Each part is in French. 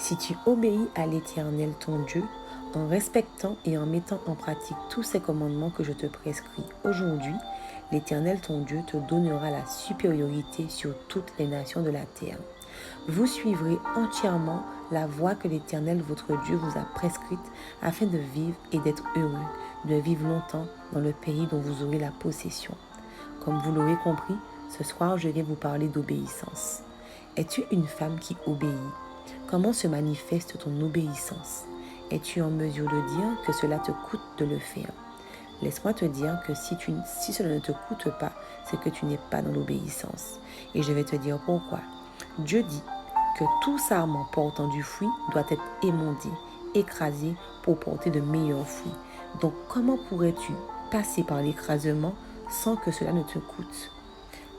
Si tu obéis à l'Éternel ton Dieu, en respectant et en mettant en pratique tous ces commandements que je te prescris aujourd'hui, l'Éternel ton Dieu te donnera la supériorité sur toutes les nations de la terre. Vous suivrez entièrement la voie que l'Éternel votre Dieu vous a prescrite afin de vivre et d'être heureux, de vivre longtemps dans le pays dont vous aurez la possession. Comme vous l'aurez compris, ce soir je viens vous parler d'obéissance. Es-tu une femme qui obéit? Comment se manifeste ton obéissance? Es-tu en mesure de dire que cela te coûte de le faire? Laisse-moi te dire que si cela ne te coûte pas, c'est que tu n'es pas dans l'obéissance. Et je vais te dire pourquoi. Dieu dit que tout sarment portant du fruit doit être émondé, écrasé pour porter de meilleurs fruits. Donc comment pourrais-tu passer par l'écrasement sans que cela ne te coûte?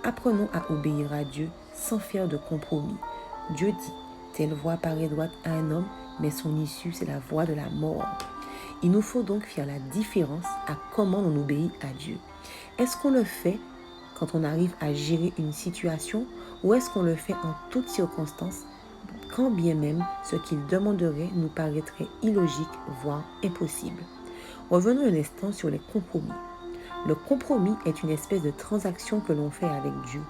Apprenons à obéir à Dieu sans faire de compromis. Dieu dit, telle voie paraît droite à un homme, mais son issue c'est la voie de la mort. Il nous faut donc faire la différence à comment on obéit à Dieu. Est-ce qu'on le fait quand on arrive à gérer une situation ou est-ce qu'on le fait en toutes circonstances, quand bien même ce qu'il demanderait nous paraîtrait illogique, voire impossible? Revenons un instant sur les compromis. Le compromis est une espèce de transaction que l'on fait avec Dieu.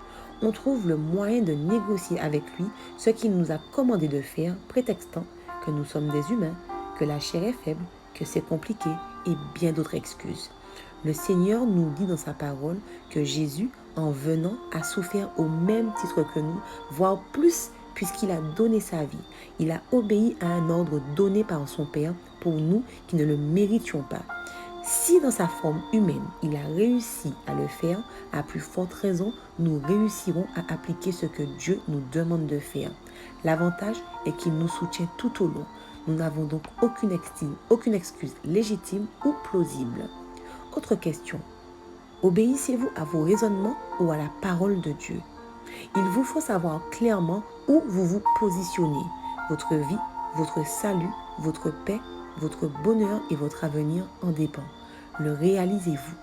On trouve le moyen de négocier avec lui ce qu'il nous a commandé de faire, prétextant que nous sommes des humains, que la chair est faible, que c'est compliqué et bien d'autres excuses. Le Seigneur nous dit dans sa parole que Jésus, en venant, a souffert au même titre que nous, voire plus, puisqu'il a donné sa vie. Il a obéi à un ordre donné par son Père pour nous qui ne le méritions pas. Si dans sa forme humaine, il a réussi à le faire, à plus forte raison, nous réussirons à appliquer ce que Dieu nous demande de faire. L'avantage est qu'il nous soutient tout au long. Nous n'avons donc aucune excuse légitime ou plausible. Autre question. Obéissez-vous à vos raisonnements ou à la parole de Dieu? Il vous faut savoir clairement où vous vous positionnez. Votre vie, votre salut, votre paix, votre bonheur et votre avenir en dépend. Le réalisez-vous?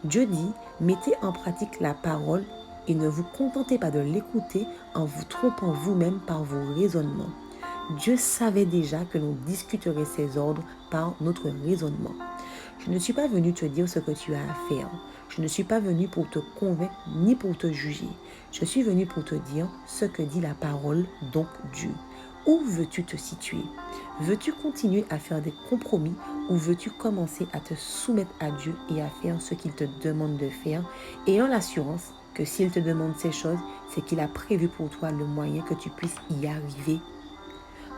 Dieu dit, mettez en pratique la parole et ne vous contentez pas de l'écouter en vous trompant vous-même par vos raisonnements. Dieu savait déjà que l'on discuterait ses ordres par notre raisonnement. Je ne suis pas venu te dire ce que tu as à faire. Je ne suis pas venu pour te convaincre ni pour te juger. Je suis venu pour te dire ce que dit la parole, donc Dieu. Où veux-tu te situer? Veux-tu continuer à faire des compromis ou veux-tu commencer à te soumettre à Dieu et à faire ce qu'il te demande de faire, ayant l'assurance que s'il te demande ces choses, c'est qu'il a prévu pour toi le moyen que tu puisses y arriver?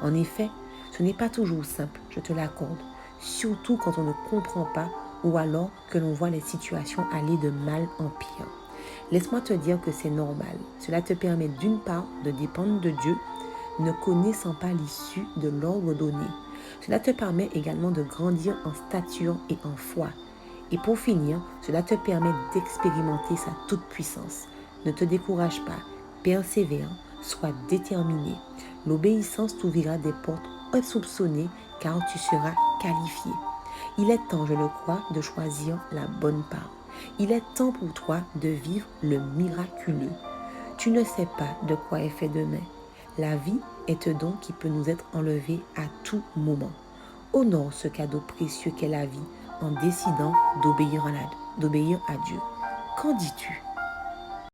En effet, ce n'est pas toujours simple, je te l'accorde, surtout quand on ne comprend pas ou alors que l'on voit les situations aller de mal en pire. Laisse-moi te dire que c'est normal. Cela te permet d'une part de dépendre de Dieu, ne connaissant pas l'issue de l'ordre donné. Cela te permet également de grandir en stature et en foi. Et pour finir, cela te permet d'expérimenter sa toute-puissance. Ne te décourage pas, persévère, sois déterminé. L'obéissance t'ouvrira des portes insoupçonnées car tu seras qualifié. Il est temps, je le crois, de choisir la bonne part. Il est temps pour toi de vivre le miraculeux. Tu ne sais pas de quoi est fait demain. La vie est un don qui peut nous être enlevé à tout moment. Honore ce cadeau précieux qu'est la vie en décidant d'obéir à Dieu. Qu'en dis-tu?